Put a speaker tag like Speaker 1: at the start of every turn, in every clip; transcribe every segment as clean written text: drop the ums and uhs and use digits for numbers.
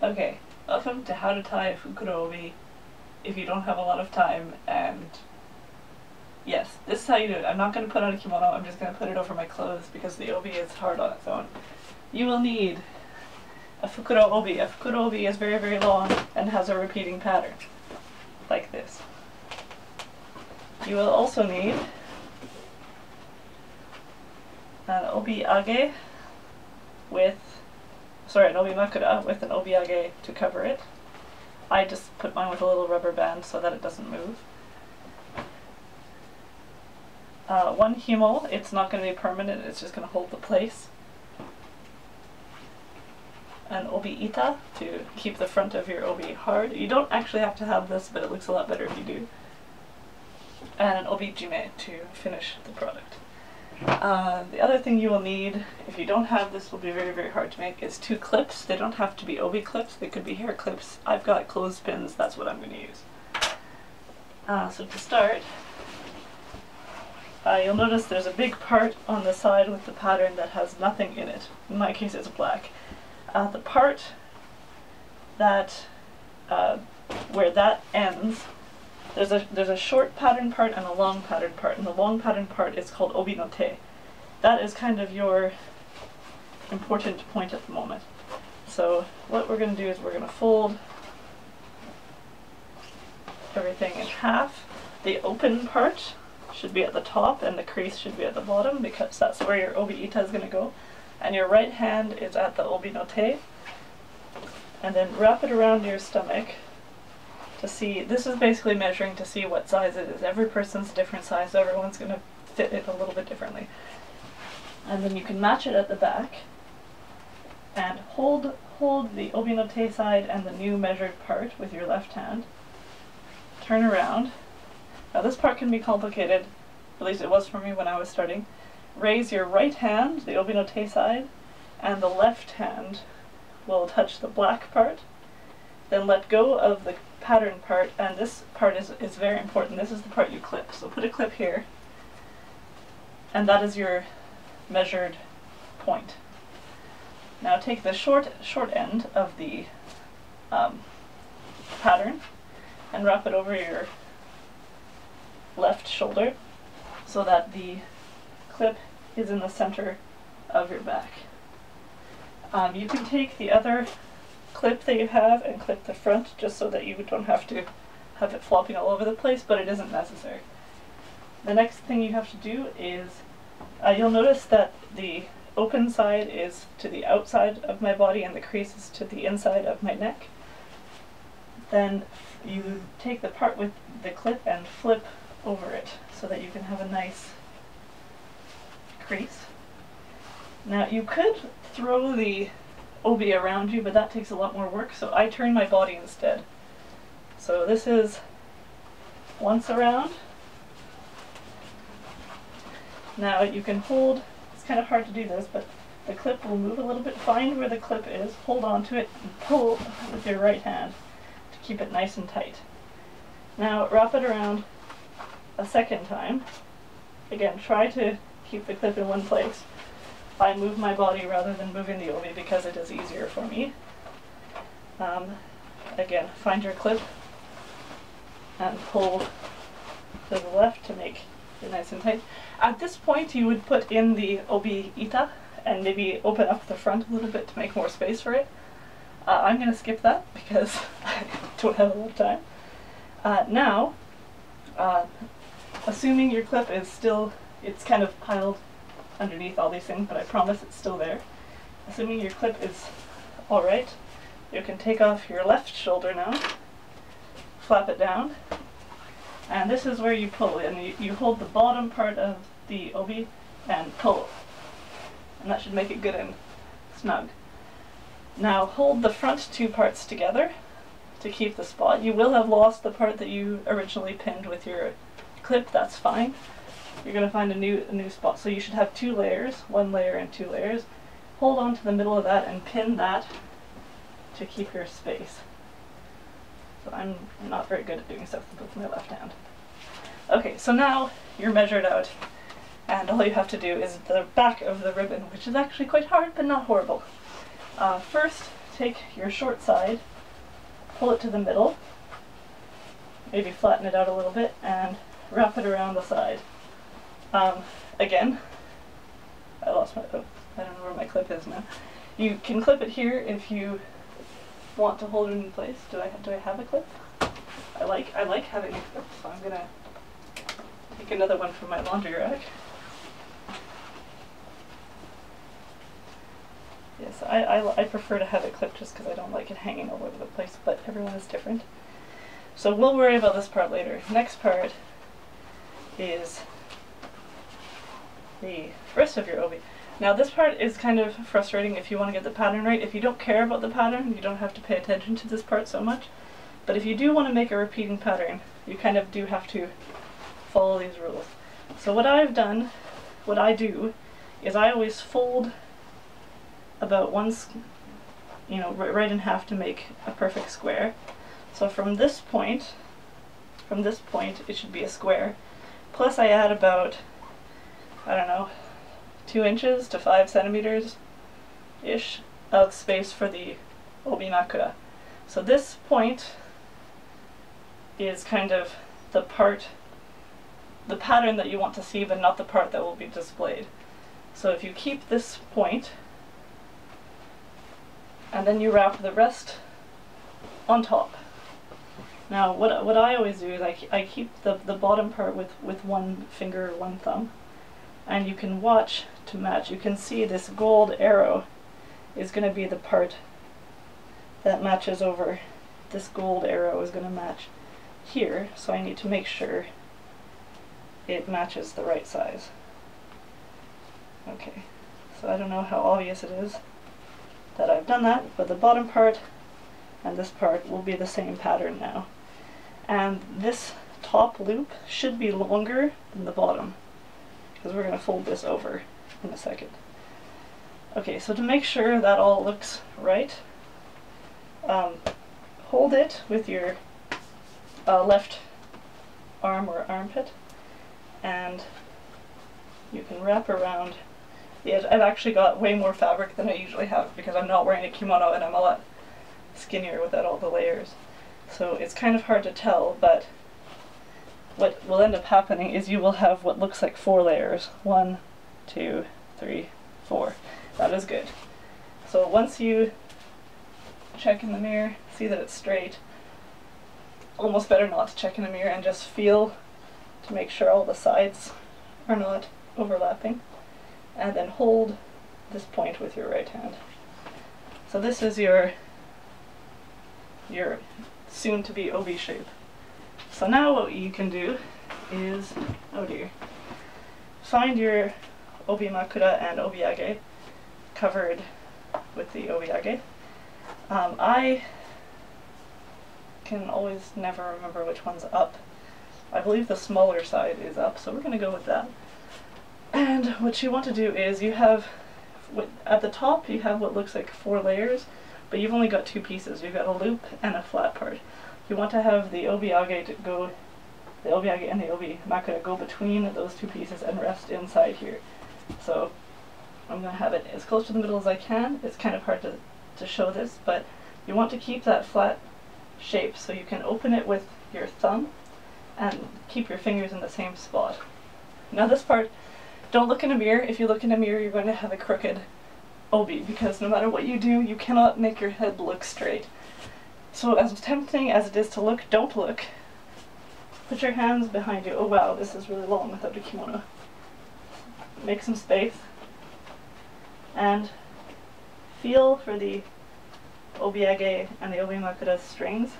Speaker 1: Okay, welcome to how to tie a Fukuro-Obi if you don't have a lot of time, and yes, this is how you do it. I'm not going to put on a kimono, I'm just going to put it over my clothes because the obi is hard on its own. You will need a Fukuro-Obi. A Fukuro-Obi is very, very long and has a repeating pattern, like this. You will also need an obi-age with an obi-makura with an obi-age to cover it. I just put mine with a little rubber band so that it doesn't move. One himo, it's not going to be permanent, it's just going to hold the place. An obi-ita to keep the front of your obi hard. You don't actually have to have this, but it looks a lot better if you do. And an obi-jime to finish the product. The other thing you will need, if you don't have this, will be very, very hard to make, is 2 clips. They don't have to be obi clips, they could be hair clips. I've got clothespins, that's what I'm going to use. So to start, you'll notice there's a big part on the side with the pattern that has nothing in it. In my case it's black. The part that, where that ends, there's a short pattern part and a long pattern part, and the long pattern part is called obi no te. That is kind of your important point at the moment. So what we're going to do is we're going to fold everything in half. The open part should be at the top and the crease should be at the bottom because that's where your obi-ita is going to go. And your right hand is at the obi no te. And then wrap it around your stomach to see, this is basically measuring to see what size it is. Every person's different size, so everyone's going to fit it a little bit differently. And then you can match it at the back and hold the obi no te side and the new measured part with your left hand. Turn around. Now this part can be complicated, at least it was for me when I was starting. Raise your right hand, the obi no te side, and the left hand will touch the black part. Then let go of the pattern part, and this part is very important. This is the part you clip. So put a clip here, and that is your measured point. Now take the short end of the pattern and wrap it over your left shoulder so that the clip is in the center of your back. You can take the other clip that you have and clip the front just so that you don't have to have it flopping all over the place, but it isn't necessary. The next thing you have to do is, you'll notice that the open side is to the outside of my body and the crease is to the inside of my neck. Then you take the part with the clip and flip over it so that you can have a nice crease. Now you could throw the obi around you, but that takes a lot more work, so I turn my body instead. So this is once around. Now you can hold, it's kind of hard to do this, but the clip will move a little bit. Find where the clip is, hold on to it, and pull with your right hand to keep it nice and tight. Now wrap it around a second time. Again, try to keep the clip in one place. I move my body rather than moving the obi because it is easier for me. Again, find your clip and pull to the left to make it nice and tight. At this point you would put in the obi-ita and maybe open up the front a little bit to make more space for it. I'm going to skip that because I don't have a lot of time. Now, assuming your clip is still, it's kind of piled underneath all these things, but I promise it's still there. Assuming your clip is alright, you can take off your left shoulder now, flap it down, and this is where you pull, and you hold the bottom part of the obi and pull, and that should make it good and snug. Now hold the front 2 parts together to keep the spot. You will have lost the part that you originally pinned with your clip, that's fine. You're going to find a new spot. So you should have 2 layers, 1 layer and 2 layers. Hold on to the middle of that and pin that to keep your space. So I'm not very good at doing stuff with my left hand. Okay, so now you're measured out, and all you have to do is the back of the ribbon, which is actually quite hard but not horrible. First, take your short side, pull it to the middle, maybe flatten it out a little bit, and wrap it around the side. Again, I lost my, oh, I don't know where my clip is now. You can clip it here if you want to hold it in place. Do I have a clip? I like having a clip, so I'm gonna take another one from my laundry rack. Yes, I prefer to have it clipped just because I don't like it hanging all over the place, but everyone is different. So we'll worry about this part later. Next part is the rest of your obi. Now this part is kind of frustrating if you want to get the pattern right. If you don't care about the pattern, you don't have to pay attention to this part so much. But if you do want to make a repeating pattern, you kind of do have to follow these rules. So what I do, is I always fold about right in half to make a perfect square. So from this point, it should be a square. Plus I add about, I don't know, 2 inches to 5 centimeters-ish of space for the obi makura. So this point is kind of the pattern that you want to see, but not the part that will be displayed. So if you keep this point, and then you wrap the rest on top. Now what I always do is I keep the bottom part with one finger or one thumb, and you can watch to match. You can see this gold arrow is going to be the part that matches over. This gold arrow is going to match here, so I need to make sure it matches the right size. Okay, so I don't know how obvious it is that I've done that, but the bottom part and this part will be the same pattern now. And this top loop should be longer than the bottom, because we're going to fold this over in a second. Okay, so to make sure that all looks right, hold it with your left arm or armpit, and you can wrap around the edge. I've actually got way more fabric than I usually have because I'm not wearing a kimono and I'm a lot skinnier without all the layers. So it's kind of hard to tell, but what will end up happening is you will have what looks like 4 layers. 1, 2, 3, 4. That is good. So once you check in the mirror, see that it's straight, almost better not to check in the mirror and just feel to make sure all the sides are not overlapping, and then hold this point with your right hand. So this is your soon-to-be obi shape. So now what you can do is, oh dear, find your obi makura and obiage covered with the obiage. I can always never remember which one's up. I believe the smaller side is up, so we're going to go with that. And what you want to do is you have, at the top you have what looks like 4 layers, but you've only got 2 pieces. You've got a loop and a flat part. You want to have the obiage and the obi makura go between those 2 pieces and rest inside here. So I'm going to have it as close to the middle as I can. It's kind of hard to show this, but you want to keep that flat shape so you can open it with your thumb and keep your fingers in the same spot. Now this part, don't look in a mirror. If you look in a mirror, you're going to have a crooked obi, because no matter what you do, you cannot make your head look straight. So as tempting as it is to look, don't look. Put your hands behind you. Oh wow, this is really long without a kimono. Make some space and feel for the obiage and the obi makura strings,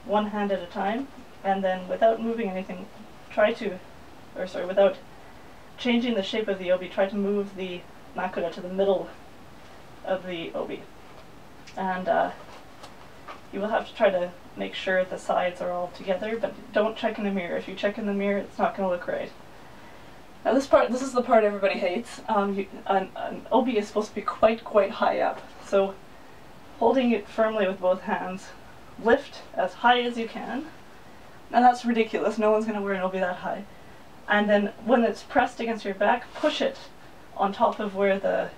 Speaker 1: one hand at a time, and then without moving anything, without changing the shape of the obi, try to move the makura to the middle of the obi. And you will have to try to make sure the sides are all together, but don't check in the mirror. If you check in the mirror, it's not going to look right. Now this is the part everybody hates. An obi is supposed to be quite high up, so holding it firmly with both hands, lift as high as you can. Now that's ridiculous, no one's going to wear an obi that high. And then when it's pressed against your back, push it on top of where the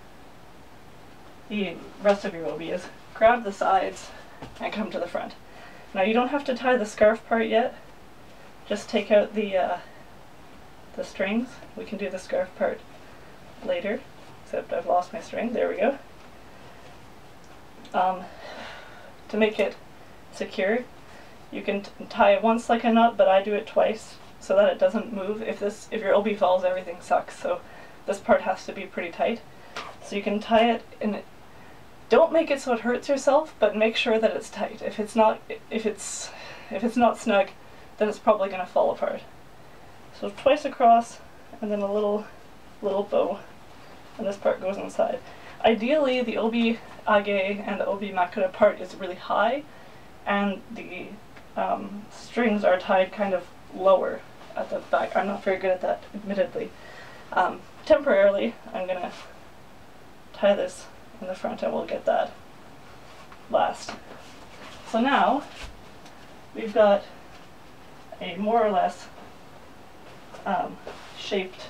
Speaker 1: the rest of your obi is grab the sides and come to the front. Now you don't have to tie the scarf part yet, just take out the strings. We can do the scarf part later, except I've lost my string. There we go. To make it secure, you can tie it once like a knot, but I do it twice so that it doesn't move. If your obi falls, everything sucks, so this part has to be pretty tight. So you can tie it, and don't make it so it hurts yourself, but make sure that it's tight. If it's not snug, then it's probably going to fall apart. So twice across, and then a little bow, and this part goes inside. Ideally, the obi age and the obi makura part is really high, and the strings are tied kind of lower at the back. I'm not very good at that, admittedly. Temporarily, I'm going to tie this in the front, and we'll get that last. So now, we've got a more or less shaped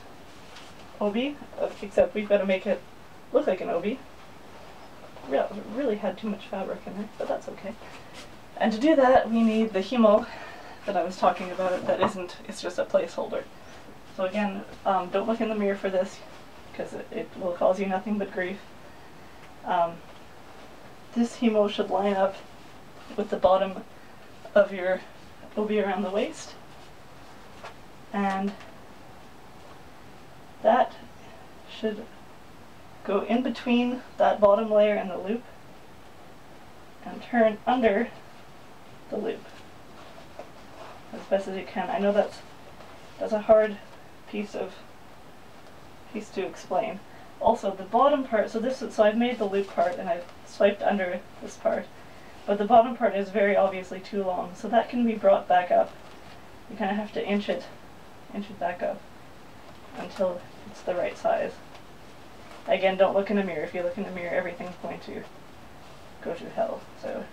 Speaker 1: obi, except we've got to make it look like an obi. Really had too much fabric in there, but that's okay. And to do that, we need the himo that I was talking about that isn't, it's just a placeholder. So again, don't look in the mirror for this, because it will cause you nothing but grief. This himo should line up with the bottom of your obi around the waist, and that should go in between that bottom layer and the loop and turn under the loop as best as you can. I know that's a hard piece to explain. Also, the bottom part, so I've made the loop part and I've swiped under this part, but the bottom part is very obviously too long, so that can be brought back up. You kind of have to inch it back up until it's the right size. Again, don't look in the mirror. If you look in the mirror, everything's going to go to hell, so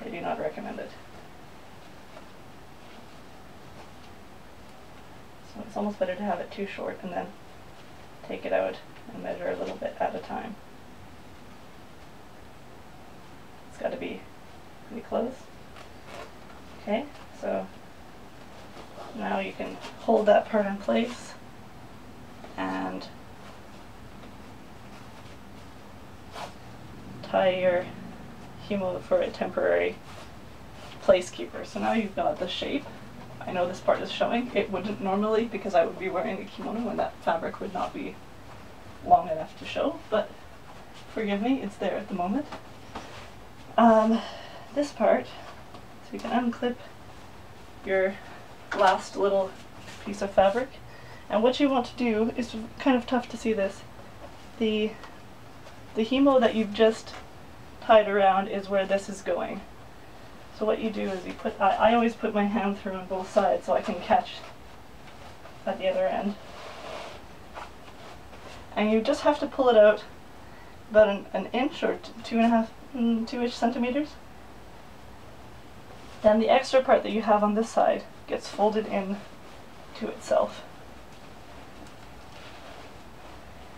Speaker 1: I do not recommend it. So it's almost better to have it too short and then take it out and measure a little bit at a time. It's got to be pretty close. Okay, so now you can hold that part in place and tie your himo for a temporary placekeeper. So now you've got the shape. I know this part is showing. It wouldn't normally, because I would be wearing a kimono and that fabric would not be long enough to show, but forgive me, it's there at the moment. This part, so you can unclip your last little piece of fabric, and what you want to do is kind of tough to see this. The himo that you've just tied around is where this is going. So what you do is you put, I always put my hand through on both sides so I can catch at the other end. And you just have to pull it out about an inch or 2.5–2-ish centimeters. Then the extra part that you have on this side gets folded in to itself.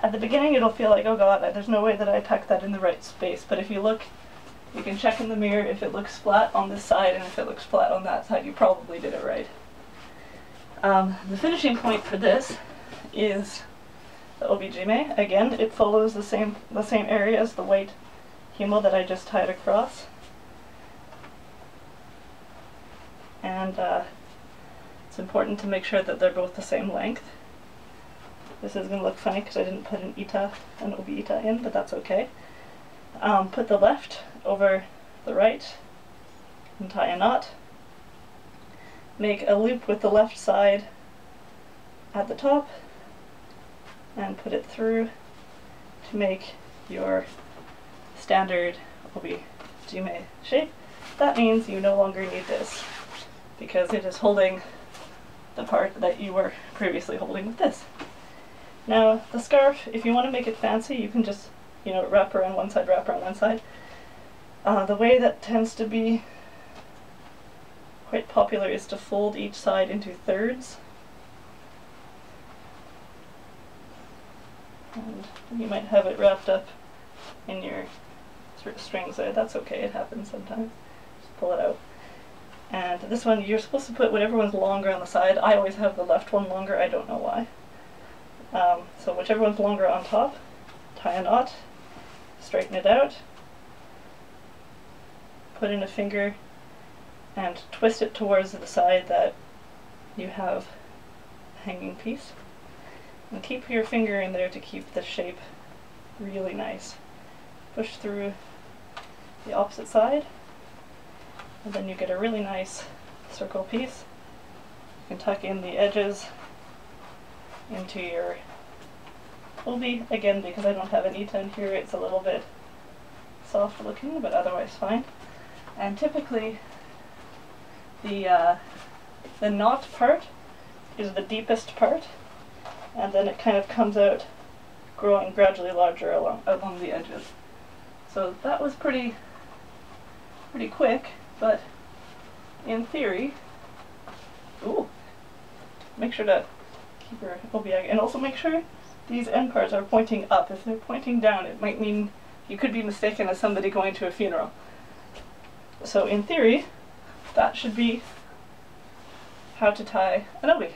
Speaker 1: At the beginning it'll feel like, oh god, there's no way that I tucked that in the right space, but if you look, you can check in the mirror if it looks flat on this side, and if it looks flat on that side, you probably did it right. The finishing point for this is the obijime. Again, it follows the same area as the white himo that I just tied across. And it's important to make sure that they're both the same length. This is going to look funny because I didn't put an obi-ita in, but that's okay. Put the left over the right and tie a knot. Make a loop with the left side at the top and put it through to make your standard obijime shape. That means you no longer need this because it is holding the part that you were previously holding with this. Now the scarf, if you want to make it fancy, you can just, wrap around one side, wrap around one side. The way that tends to be quite popular is to fold each side into thirds. And you might have it wrapped up in your sort of strings there. That's okay, it happens sometimes. Just pull it out. And this one, you're supposed to put whatever one's longer on the side. I always have the left one longer, I don't know why. So whichever one's longer on top, tie a knot, straighten it out, put in a finger, and twist it towards the side that you have a hanging piece. And keep your finger in there to keep the shape really nice. Push through the opposite side, and then you get a really nice circle piece. You can tuck in the edges into your obi. Again, because I don't have an ita in here, it's a little bit soft looking, but otherwise fine. And typically the knot part is the deepest part, and then it kind of comes out growing gradually larger along the edges. So that was pretty quick, but in theory, ooh, make sure to keep your obi, and also make sure these end parts are pointing up. If they're pointing down, it might mean you could be mistaken as somebody going to a funeral. So in theory, that should be how to tie an obi.